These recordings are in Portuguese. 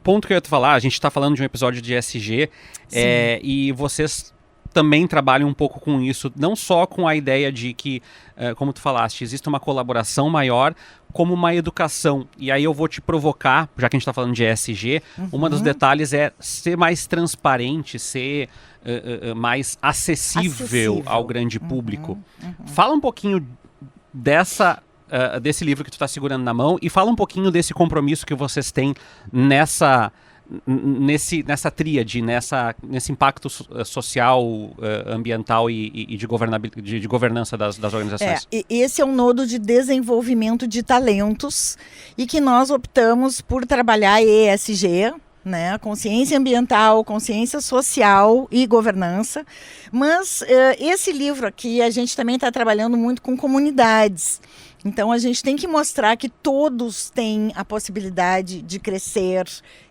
ponto que eu ia te falar, a gente está falando de um episódio de ESG, e vocês também trabalham um pouco com isso, não só com a ideia de que, como tu falaste, existe uma colaboração maior, como uma educação. E aí eu vou te provocar, já que a gente está falando de ESG, um dos detalhes é ser mais transparente, ser mais acessível ao grande público. Fala um pouquinho desse livro que tu está segurando na mão e fala um pouquinho desse compromisso que vocês têm nessa tríade, nesse impacto social, ambiental e de governança das organizações. Esse é um nodo de desenvolvimento de talentos e que nós optamos por trabalhar ESG, né? Consciência ambiental, consciência social e governança. Mas esse livro aqui, a gente também está trabalhando muito com comunidades. Então, a gente tem que mostrar que todos têm a possibilidade de crescer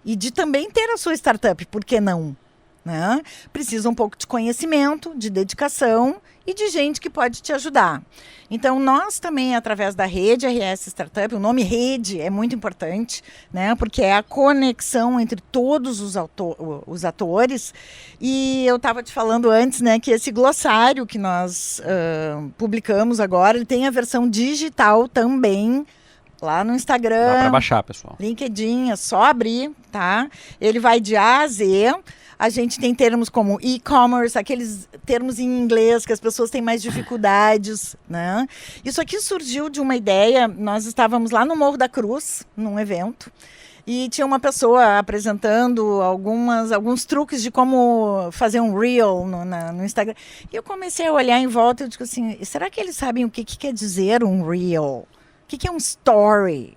e de também ter a sua startup, por que não? Né? Precisa um pouco de conhecimento, de dedicação e de gente que pode te ajudar. Então, nós também, através da rede RS Startup, o nome rede é muito importante, né? Porque é a conexão entre todos os atores. E eu estava te falando antes, né, que esse glossário que nós publicamos agora, ele tem a versão digital também, lá no Instagram. Dá para baixar, pessoal. LinkedIn, é só abrir, tá? Ele vai de A a Z. A gente tem termos como e-commerce, aqueles termos em inglês que as pessoas têm mais dificuldades, né? Isso aqui surgiu de uma ideia, nós estávamos lá no Morro da Cruz, num evento, e tinha uma pessoa apresentando alguns truques de como fazer um reel no Instagram. E eu comecei a olhar em volta e eu digo assim, será que eles sabem o que quer dizer um reel? O que é um story?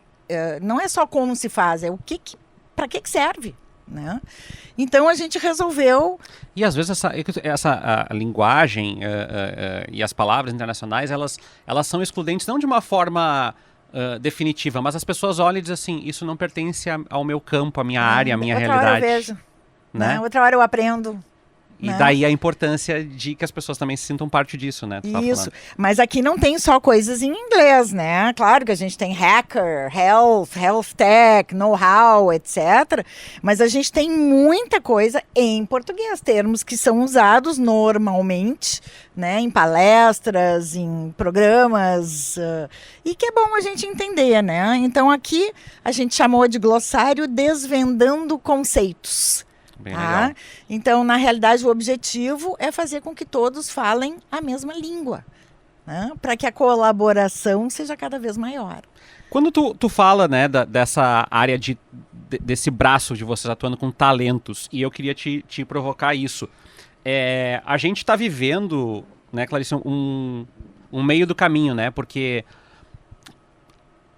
Não é só como se faz, é para que serve? Né? Então a gente resolveu. E às vezes a linguagem e as palavras internacionais elas são excludentes não de uma forma definitiva, mas as pessoas olham e dizem assim, isso não pertence ao meu campo, à minha área, à minha realidade. Outra hora eu vejo, né? Outra hora eu aprendo. E daí a importância de que as pessoas também se sintam parte disso, né? Isso, mas aqui não tem só coisas em inglês, né? Claro que a gente tem hacker, health tech, know-how, etc. Mas a gente tem muita coisa em português, termos que são usados normalmente, né? Em palestras, em programas, e que é bom a gente entender, né? Então aqui a gente chamou de glossário Desvendando Conceitos. Tá? Então, na realidade, o objetivo é fazer com que todos falem a mesma língua, né? Para que a colaboração seja cada vez maior. Quando tu fala, né, dessa área desse braço de vocês atuando com talentos, e eu queria te provocar isso, a gente está vivendo, né, Clarice, um meio do caminho, né? Porque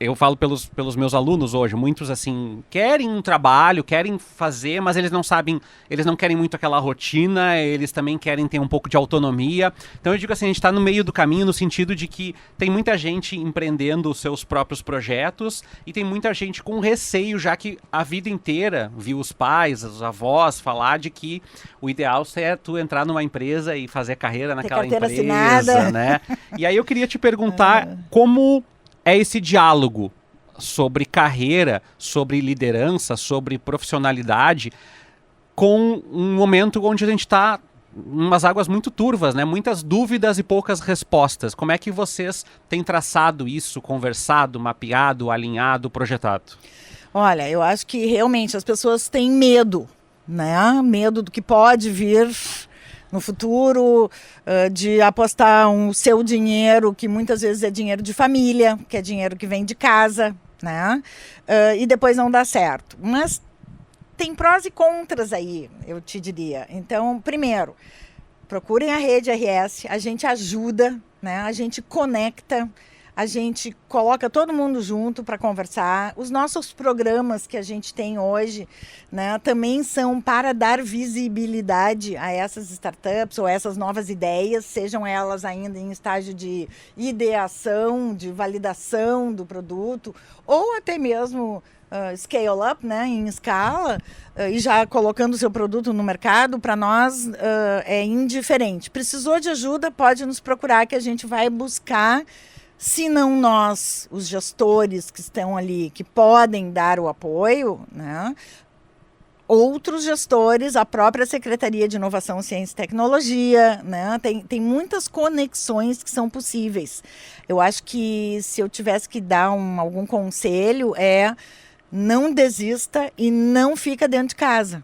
eu falo pelos meus alunos hoje, muitos assim, querem um trabalho, querem fazer, mas eles não sabem, eles não querem muito aquela rotina, eles também querem ter um pouco de autonomia. Então eu digo assim, a gente está no meio do caminho no sentido de que tem muita gente empreendendo os seus próprios projetos e tem muita gente com receio, já que a vida inteira viu os pais, os avós falar de que o ideal é tu entrar numa empresa e fazer carreira naquela empresa, assinada, né? E aí eu queria te perguntar como é esse diálogo sobre carreira, sobre liderança, sobre profissionalidade, com um momento onde a gente está em umas águas muito turvas, né? Muitas dúvidas e poucas respostas. Como é que vocês têm traçado isso, conversado, mapeado, alinhado, projetado? Olha, eu acho que realmente as pessoas têm medo, né? Medo do que pode vir no futuro, de apostar o seu dinheiro, que muitas vezes é dinheiro de família, que é dinheiro que vem de casa, né? E depois não dá certo. Mas tem prós e contras aí, eu te diria. Então, primeiro, procurem a rede RS, a gente ajuda, né? A gente conecta, a gente coloca todo mundo junto para conversar. Os nossos programas que a gente tem hoje, né, também são para dar visibilidade a essas startups ou essas novas ideias, sejam elas ainda em estágio de ideação, de validação do produto, ou até mesmo scale up, né, em escala, e já colocando o seu produto no mercado. Para nós é indiferente. Precisou de ajuda, pode nos procurar que a gente vai buscar. Se não nós, os gestores que estão ali, que podem dar o apoio, né, outros gestores, a própria Secretaria de Inovação, Ciência e Tecnologia, né? Tem muitas conexões que são possíveis. Eu acho que se eu tivesse que dar algum conselho não desista e não fica dentro de casa.